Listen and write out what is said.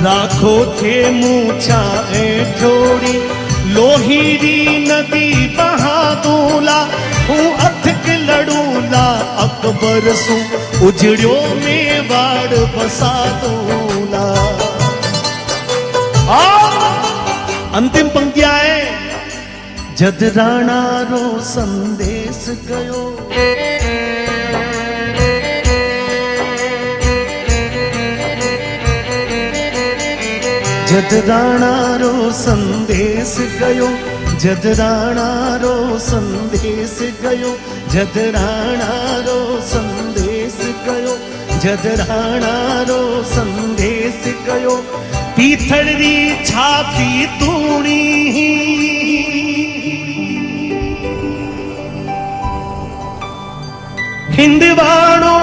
राखो थे मूछा ठोड़ी लोहीरी नदी बहादूला हूँ अथक लड़ूला अकबर सु उजड़ो मेवाड़ बसादूला। अंतिम पंक्ति आए जद राणा रो संदेश गयो जद राणा रो संदेश गयो जद राणा रो संदेश गयो जद राणा रो संदेश गयो जद राणा रो संदेश गयो पीथड़ी छापी तूणी हिंदवाणो